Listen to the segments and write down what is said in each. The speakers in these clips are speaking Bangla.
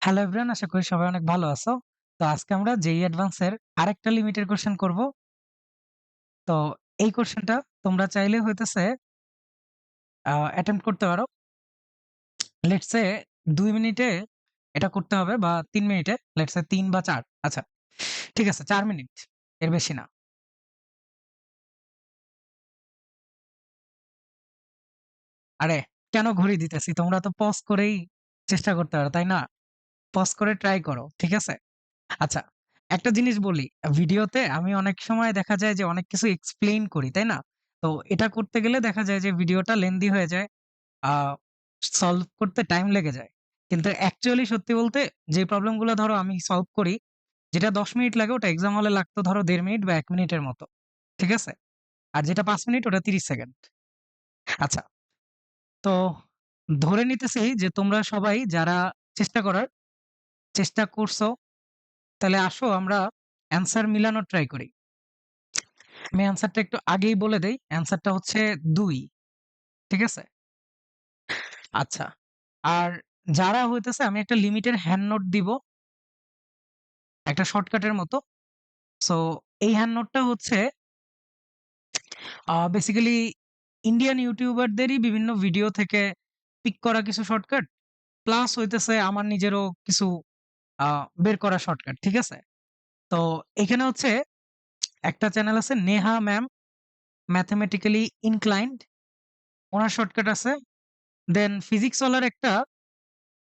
হ্যালো এভরিওয়ান, আশা করি সবাই অনেক ভালো আছো। তো আজকে আমরা জেইই অ্যাডভান্স এর আরেকটা লিমিটের কোশ্চেন করব। তো এই কোশ্চেনটা তোমরা চাইলে হইতেছে অ্যাটেম্প্ট করতে পারো। লেটস সে ২ মিনিটে এটা করতে হবে বা ৩ মিনিটে, লেটস সে ৩ বা ৪। আচ্ছা, ঠিক আছে ৪ মিনিট, এর বেশি না। আরে কেন ঘড়ি দিতেছি? তোমরা তো পজ করেই চেষ্টা করতে পারো, তাই না? পজ করে ট্রাই করো, ঠিক আছে? আচ্ছা, একটা জিনিস বলি, ভিডিওতে আমি অনেক সময় দেখা যায় যে অনেক কিছু এক্সপ্লেইন করি, তাই না? তো এটা করতে গেলে দেখা যায় যে ভিডিওটা লেন্দি হয়ে যায়। আ সলভ করতে টাইম লেগে যায়। কিন্তু অ্যাকচুয়ালি সত্যি বলতে যে প্রবলেম গুলো ধরো আমি সলভ করি, যেটা ১০ মিনিট লাগে ওটা এক্সাম হলে লাগতো ধরো ১.৫ মিনিট বা ১ মিনিটের মতো। ঠিক আছে? আর যেটা ৫ মিনিট ওটা ৩০ সেকেন্ড। আচ্ছা, তো ধরে নিতেছি যে তোমরা সবাই যারা চেষ্টা করার চেষ্টা করছো, তাহলে আসো আমরা অ্যান্সার মিলানোর ট্রাই করি। আমি অ্যান্সারটা একটু আগেই বলে দেই। অ্যান্সারটা হচ্ছে ২। ঠিক আছে? আচ্ছা। আর যারা হইতেছে আমি একটা লিমিটের হ্যান্ড নোট দিব, একটা শর্টকাটের মতো। সো এই হ্যান্ড নোটটা হচ্ছে বেসিক্যালি ইন্ডিয়ান ইউটিউবারদেরই বিভিন্ন ভিডিও থেকে পিক করা কিছু শর্টকাট, প্লাস হইতেছে আমার নিজেরও কিছু আ বের করা শর্টকাট। ঠিক আছে? তো এখানে হচ্ছে একটা চ্যানেল আছে নেহা ম্যাম, ম্যাথমেটিক্যালি ইনক্লাইন্ড, উনার শর্টকাট আছে। দেন ফিজিক্স ওয়ালার একটা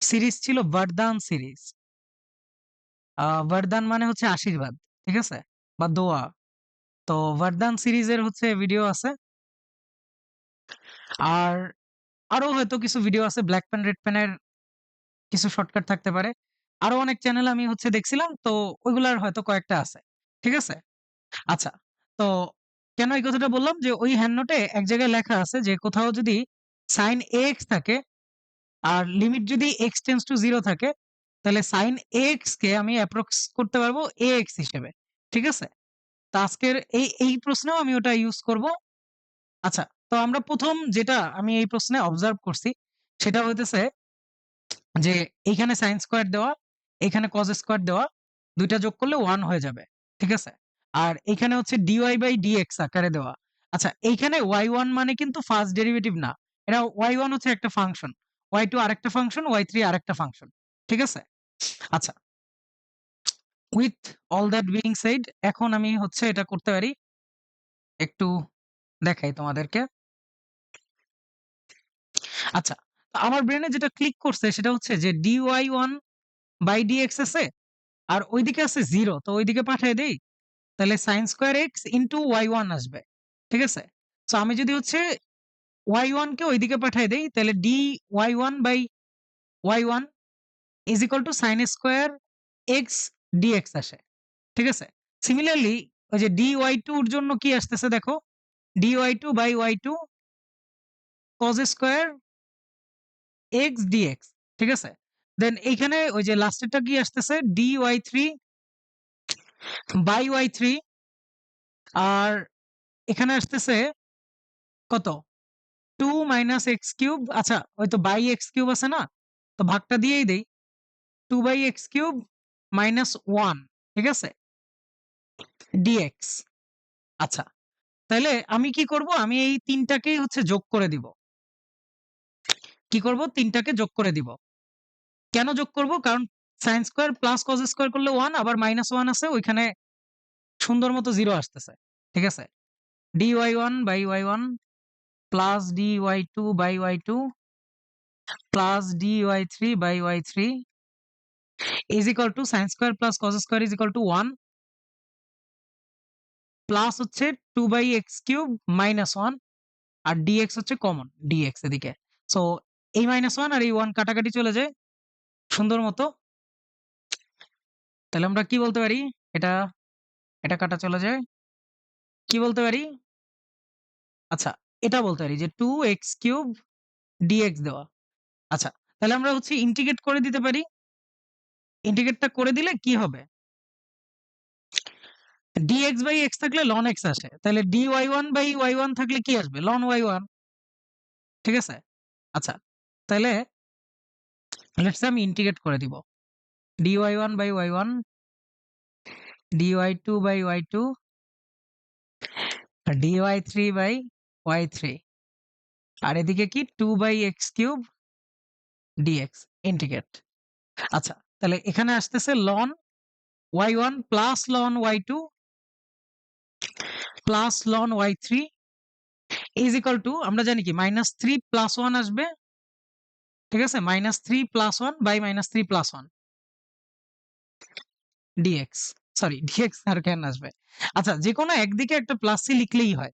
সিরিজ ছিল বরদান সিরিজ। বরদান মানে হচ্ছে আশীর্বাদ। ঠিক আছে? বা দোয়া। তো বরদান সিরিজের হচ্ছে ভিডিও আছে। আর আরো হয়তো কিছু ভিডিও আছে, ব্লাক পেন রেড পেনের কিছু শর্টকাট থাকতে পারে। আরো অনেক চ্যানেল আমি হচ্ছে দেখছিলাম, তো ওইগুলার হয়তো কয়েকটা আছে। ঠিক আছে? আচ্ছা। তো কেন এই কথাটা বললাম যে ওই হ্যান্ড নোটে এক জায়গায় লেখা আছে যে কোথাও যদি sin ax থাকে আর লিমিট যদি x টেন্ডস টু 0 থাকে, তাহলে sin ax কে আমি অ্যাপ্রক্স করতে পারবো ax হিসেবে। ঠিক আছে? তো আজকের এই প্রশ্নেও আমি ওটা ইউজ করব। আচ্ছা, তো আমরা ১ম যেটা আমি এই প্রশ্নে অবজার্ভ করছি সেটা হইতেছে যে এইখানে sin স্কয়ার দেওয়া, এখানে cos স্কয়ার দেওয়া, ২ টা যোগ করলে 1 হয়ে যাবে। ঠিক আছে? আর এখানে হচ্ছে dy/dx আকারে দেওয়া। আচ্ছা, এইখানে y1 মানে কিন্তু ফার্স্ট ডেরিভেটিভ না। এটা y1 হচ্ছে একটা ফাংশন, y2 আরেকটা ফাংশন, y3 আরেকটা ফাংশন। ঠিক আছে? আচ্ছা, with all that being said এখন আমি হচ্ছে এটা করতে পারি। একটু দেখাই তোমাদেরকে। আচ্ছা, আমার ব্রেইনে যেটা ক্লিক করছে সেটা হচ্ছে যে dy1/dx আছে আর ঐদিকে আছে 0, তো ঐদিকে পাঠায় দেই। তাহলে sin square x into y1 আসবে। ঠিক আছে? সো আমি যদি হচ্ছে y1 কে ঐদিকে পাঠায় দেই তাহলে dy1/y1 is equal to sin square x dx আসে। ঠিক আছে? সিমিলারলি ওই যে dy2 এর জন্য কি আসতেছে দেখো, dy2/y2 cos square x dx। ঠিক আছে? দেন এইখানে ওই যে লাস্টেরটা কি আসতেছে dy3/y3, আর এখানে আসতেছে কত? 2 মাইনাস x কিউব। আচ্ছা, ওই তো বাই x কিউব আছে না? তো ভাগটা দিয়েই দেই। 2/x কিউব মাইনাস 1, ঠিক আছে? dx। আচ্ছা, তাইলে আমি কি করব? আমি এই ৩ টাকেই হচ্ছে যোগ করে দিব। কি করব? ৩ টাকে যোগ করে দিব। কেন যোগ করব? কারণ sin square plus cos square করলে 1, আবার মাইনাস 1 আছে ওইখানে সুন্দর মতো 0 আসতেছে। ঠিক আছে? dy1/y1 plus dy2/y2 plus dy3/y3 is equal to sin square plus cos square is equal to 1 plus হচ্ছে 2/x কিউব মাইনাস 1, আর dx হচ্ছে কমন, dx এদিকে। সো এই -1 আর এই 1 কাটাকাটি চলে যায় সুন্দর মতো। তাহলে আমরা কি বলতে পারি? এটা, এটা কাটা চলে যায়। কি বলতে পারি? আচ্ছা, এটা বলতে পারি যে 2x কিউব dx দেওয়া। আচ্ছা, তাহলে আমরা হচ্ছে ইন্টিগ্রেট করে দিতে পারি। ইন্টিগ্রেটটা করে দিলে কি হবে? dx/x থাকলে ln x আসে। তাহলে dy1/y1 থাকলে কি আসবে? ln y1। ঠিক আছে? আচ্ছা, তাইলে লেটস সে আমি ইন্টিগ্রেট করে দিব। dy1 by y1, dy2 by y2, R dy3 by y3, আর এদিকে কি 2 by x cube dx integrate. আচ্ছা, তাহলে এখানে আসতেছে ln y1 plus ln y2 plus ln y3 is equal to, আমরা জানি কি -3 প্লাস 1 আসবে, ঠিক আছে, -3 plus 1 by -3 plus 1 dx, sorry dx আর কেন আসবে। আচ্ছা, যেকোনো একদিকে একটা প্লাস সি লিখলেই হয়,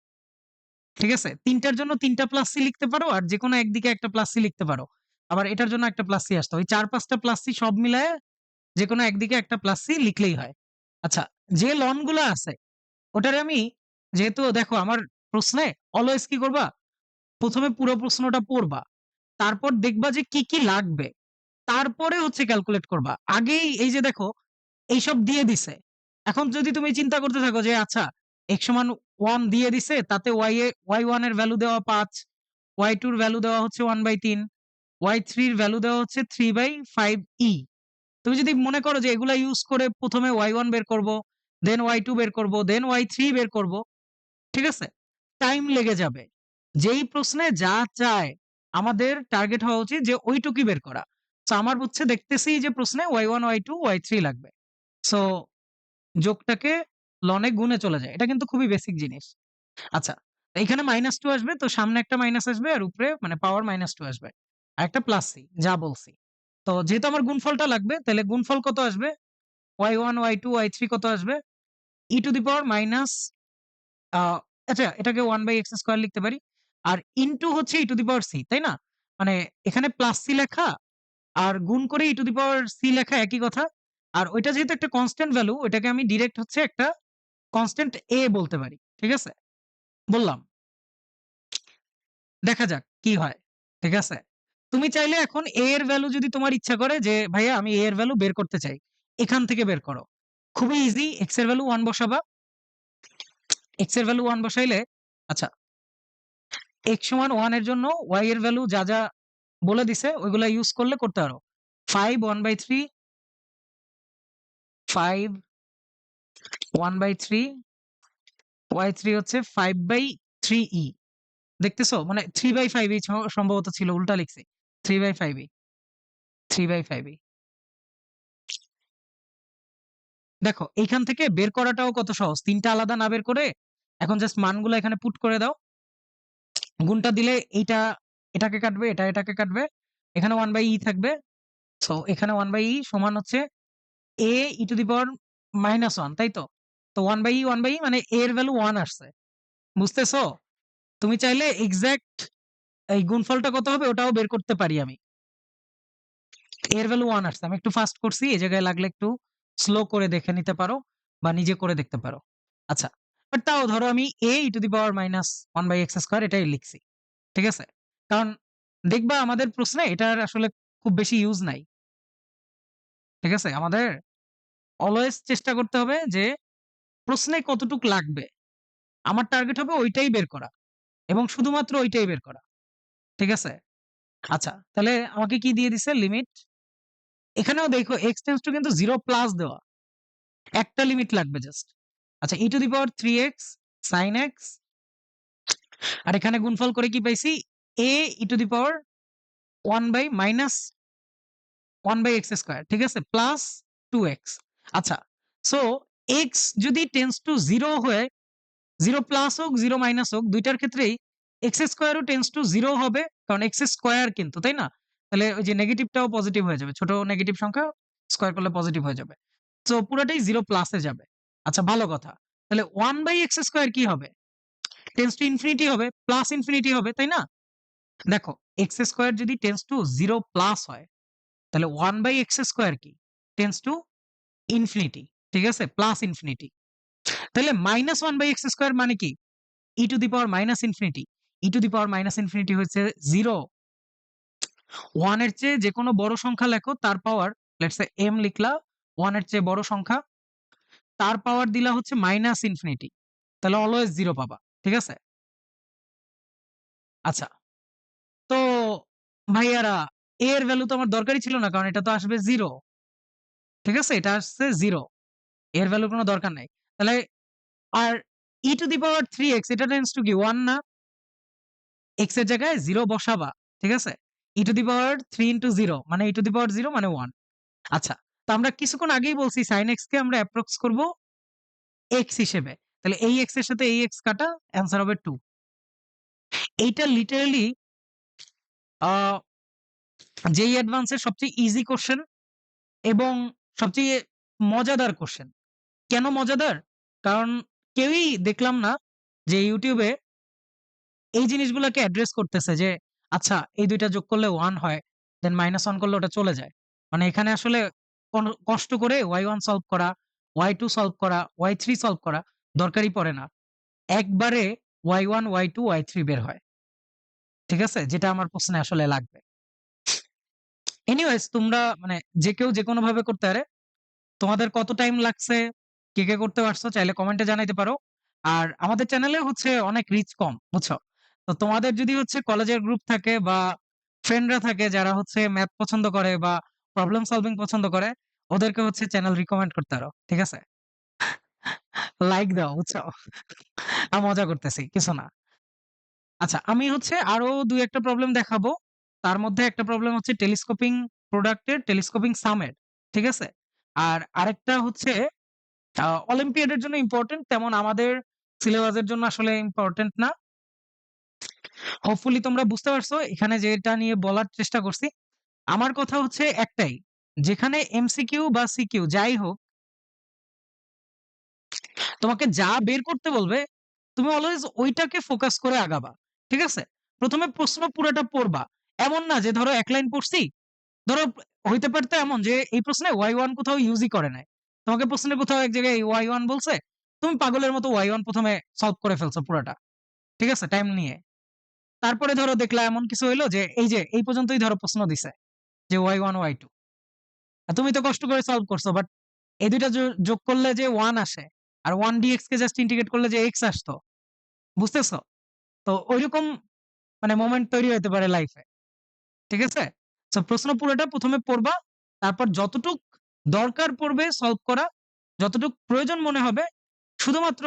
ঠিক আছে, তিনটার জন্য তিনটা প্লাস সি লিখতে পারো, আর যেকোনো একদিকে একটা প্লাস সি লিখতে পারো, আবার এটার জন্য একটা প্লাস সি আসতো, ওই 4-5টা প্লাস সি সব মিলায়ে যেকোনো একদিকে একটা প্লাস সি লিখলেই হয়। আচ্ছা, যে লন গুলা আছে ওটারে আমি, যেহেতু দেখো আমার প্রশ্নে অলওয়েজ কি করবা, প্রথমে পুরো প্রশ্নটা পড়বা, তারপর দেখবা যে কি কি লাগবে, তারপরে হচ্ছে ক্যালকুলেট করবা। আগেই এই যে দেখো এইসব দিয়ে দিছে। এখন যদি তুমি চিন্তা করতে থাকো যে আচ্ছা x সমান 1 দিয়ে দিছে, তাতে y1 এর ভ্যালু দেওয়া 5, y2 এর ভ্যালু দেওয়া হচ্ছে 1/3, y3 এর ভ্যালু দেওয়া হচ্ছে 3/5e। তুমি যদি মনে করো যে এগুলা ইউজ করে প্রথমে y1 বের করব, দেন y2 বের করব, দেন y3 বের করব, ঠিক আছে? টাইম লেগে যাবে। যেই প্রশ্নে যা চায়, আমাদের টার্গেট হওয়া উচিত যে ওইটুকুই বের করা। সো আমার হচ্ছে দেখতেছি যে প্রশ্নে y1, y2, y3 লাগবে। সো যোগটাকে লনে গুণে চলে যায়। এটা কিন্তু খুবই বেসিক জিনিস। আচ্ছা, এইখানে -2 আসবে, তো সামনে একটা মাইনাস আসবে আর উপরে মানে পাওয়ার -2 আসবে। আর একটা প্লাস সি, যা বলছি। তো যেহেতু আমার গুণফলটা লাগবে, তাহলে গুণফল কত আসবে? y1, y2, y3 কত আসবে? e to the power minus, আ আচ্ছা, এটাকে 1/x² লিখতে পারি। আর ইনটু হচ্ছে e to the power c, তাই না? মানে এখানে প্লাস সি লেখা আর গুণ করে e to the power c লেখা একই কথা। আর ওইটা যেহেতু একটা কনস্ট্যান্ট ভ্যালু, ওইটাকে আমি ডিরেক্ট হচ্ছে একটা কনস্ট্যান্ট a বলতে পারি। ঠিক আছে? বললাম। দেখা যাক কি হয়। ঠিক আছে? তুমি চাইলে এখন a এর ভ্যালু, যদি তোমার ইচ্ছা করে যে ভাইয়া আমি a এর ভ্যালু বের করতে চাই, এখান থেকে বের করো। খুবই ইজি, x এর ভ্যালু 1 বসাবা। x এর ভ্যালু 1 বসাইলে, আচ্ছা, x সমান 1 এর জন্য y এর ভ্যালু যা, যা বলে দিছে ওইগুলা ইউজ করলে করতে পারো। 5 1/3, 5 1/3, y3 হচ্ছে 5/3e। দেখতেছো? মানে 3/5 সম্ভবত ছিল, উল্টা লিখছি। 3/5e, 3/5e। দেখো এইখান থেকে বের করাটাও কত সহজ। ৩ টা আলাদা না বের করে এখন জাস্ট মানগুলা এখানে পুট করে দাও। গুণটা দিলে এইটা এটাকে কাটবে, এটা এটাকে কাটবে। এখানে 1/e থাকবে। সো এখানে 1/e সমান হচ্ছে a e to the power -1, তাই তো? তো 1/e 1/e মানে a এর ভ্যালু 1 আসছে। বুঝতেছো? তুমি চাইলে এক্সাক্ট এই গুণফলটা কত হবে ওটাও বের করতে পারি আমি। a এর ভ্যালু 1 আসছে। আমি একটু ফাস্ট করছি। এই জায়গায় লাগলে একটু স্লো করে দেখে নিতে পারো বা নিজে করে দেখতে পারো। আচ্ছা। বাট তাও ধরো আমি a e to the power -1/x² এটাই লিখছি। ঠিক আছে? কারণ দেখবা আমাদের প্রশ্নে এটার আসলে খুব বেশি ইউজ নাই। ঠিক আছে? আমাদের অলওয়েজ চেষ্টা করতে হবে যে প্রশ্নে কতটুক লাগবে। আমার টার্গেট হবে ওইটাই বের করা এবং শুধুমাত্র ওইটাই বের করা। ঠিক আছে? আচ্ছা, তাহলে আমাকে কি দিয়ে দিছে? লিমিট। এখানেও দেখো x টেন্ডস টু কিন্তু 0 প্লাস দেওয়া। একটা লিমিট লাগবে জাস্ট। আচ্ছা, e to the power 3x sin x, আর এখানে গুণফল করে কি পাইছি? a e to the power 1 by minus 1/x², ঠিক আছে? Plus 2x। আচ্ছা, সো x যদি টেন্ডস টু 0 হয়ে, 0 প্লাস হোক, 0 মাইনাস হোক, ২ টার ক্ষেত্রেই x² ও টেন্ডস টু 0 হবে। কারণ x² কিন্তু, তাই না? তাহলে ওই যে নেগেটিভটাও পজিটিভ হয়ে যাবে। ছোট নেগেটিভ সংখ্যা স্কয়ার করলে পজিটিভ হয়ে যাবে। সো পুরাটাই 0 প্লাসে যাবে। আচ্ছা, ভালো কথা। তাহলে 1/x² কি হবে? টেন্ডস টু ইনফিনিটি হবে, প্লাস ইনফিনিটি হবে, তাই না? দেখো x² যদি টেন্ডস টু 0 প্লাস হয়, তাহলে 1/x² কি? Tends to infinity. ঠিক আছে? Plus infinity. তাহলে -1/x² মানে কি? e to the power minus infinity. e to the power minus infinity হচ্ছে 0। 1 এর চেয়ে যেকোনো বড় সংখ্যা লেখো, তার পাওয়ার, লেটস সে m লিখলা, 1 এর চেয়ে বড় সংখ্যা, তার পাওয়ার দিলা হচ্ছে মাইনাস ইনফিনিটি। তাহলে অলওয়েজ 0 পাবা। ঠিক আছে? আচ্ছা, তো ভাইয়ারা a এর ভ্যালু তো আমার দরকারই ছিল না, কারণ এটা তো আসবে 0। ঠিক আছে? এটা আসছে 0 এর ভ্যালুর কোন দরকার নাই। তাহলে আর e to the power 3x এটা টেন্ডস টু কি 1 না? x এর জায়গায় 0 বসাবা। ঠিক আছে? e to the power 3 into 0 মানে e টু দি পাওয়ার 0 মানে 1। আচ্ছা। তো আমরা কিছুক্ষণ আগেই বলছি sin x কে আমরা অ্যাপ্রক্স করব x হিসেবে। তাহলে এই x এর সাথে এই x কাটা অ্যান্সার হবে 2। এইটা লিটারেলি আ JEE অ্যাডভান্স এর সবচেয়ে ইজি কোয়েশ্চেন এবং সবচেয়ে মজাদার কোয়েশ্চেন। কেন মজাদার? কারণ কেউই দেখলাম না যে YouTube এ এই জিনিসগুলাকে অ্যাড্রেস করতেছে যে আচ্ছা এই ২ টা যোগ করলে 1 হয়, দেন -1 করলে ওটা চলে যায়। মানে এখানে আসলে কষ্ট করে Y1 সলভ করা, Y2 সলভ করা, Y3 সলভ করা দরকারই পড়ে না। একবারে Y1, Y2, Y3 বের হয়। ঠিক আছে? যেটা আমার প্রশ্নে আসলে লাগবে। এনিওয়েজ তোমরা মানে যে কেউ যেকোনোভাবে করতে পারে। তোমাদের কত টাইম লাগছে, কে করতে পারছো চাইলে কমেন্টে জানাইতে পারো। আর আমাদের চ্যানেলে হচ্ছে অনেক রিচ কম, বুঝছো? তো তোমাদের যদি হচ্ছে কলেজের গ্রুপ থাকে বা ফ্রেন্ডরা থাকে যারা হচ্ছে ম্যাথ পছন্দ করে বা প্রবলেম সলভিং পছন্দ করে, ওদেরকে হচ্ছে চ্যানেল রিকমেন্ড করতে পারো। ঠিক আছে? লাইক দাও, বুঝছো? মজা করতেছি, কিছু না। আচ্ছা, আমি হচ্ছে আরো ২-১ টা প্রবলেম দেখাবো। তার মধ্যে একটা প্রবলেম হচ্ছে টেলিস্কোপিং প্রোডাক্টের টেলিস্কোপিং সামের। ঠিক আছে? আর আরেকটা হচ্ছে অলিম্পিয়াডের জন্য ইম্পোর্টেন্ট তেমন আমাদের সিলেবাসের জন্য আসলে ইম্পোর্টেন্ট না। হোপফুলি তোমরা বুঝতে পারছো এখানে যেটা নিয়ে বলার চেষ্টা করছি। আমার কথা হচ্ছে একটাই, যেখানে এমসিকিউ বা সিকিউ যাই হোক, তোমাকে যা বের করতে বলবে, তুমি অলওয়েজ ঐটাকে ফোকাস করে আগাবা। ঠিক আছে? ১ম এ প্রশ্ন পুরাটা পড়বা। এমন না যে ধরো ১ লাইন পড়ছি, ধরো হইতে পারতো এমন যে এই প্রশ্নে Y1 কোথাও ইউজই করে নাই। তোমাকে প্রশ্নের কোথাও এক জায়গায় Y1 বলছে, তুমি পাগলের মতো Y1 ১ম এ সলভ করে ফেলছো পুরাটা। ঠিক আছে? টাইম নিয়ে। তারপরে ধরো দেখলা এমন কিছু হইলো যে এই যে এই পর্যন্তই ধরো প্রশ্ন দিছে যে Y1, Y2 তুমি তো কষ্ট করে সলভ করছো বাট এই ২ টা যোগ করলে যে 1 আসে আর 1dx কে জাস্ট ইন্টিগ্রেট করলে যে x আসতো। বুঝতেছো? তো ঐরকম মানে মোমেন্ট তৈরি হইতে পারে লাইফে। ঠিক আছে? সো প্রশ্ন পুরোটা ১ম এ পড়বা। তারপর যতটুক দরকার পড়বে সলভ করা, যতটুক প্রয়োজন মনে হবে শুধুমাত্র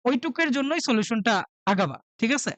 ঐটুকের জন্যই সলিউশনটা আগাবা। ঠিক আছে?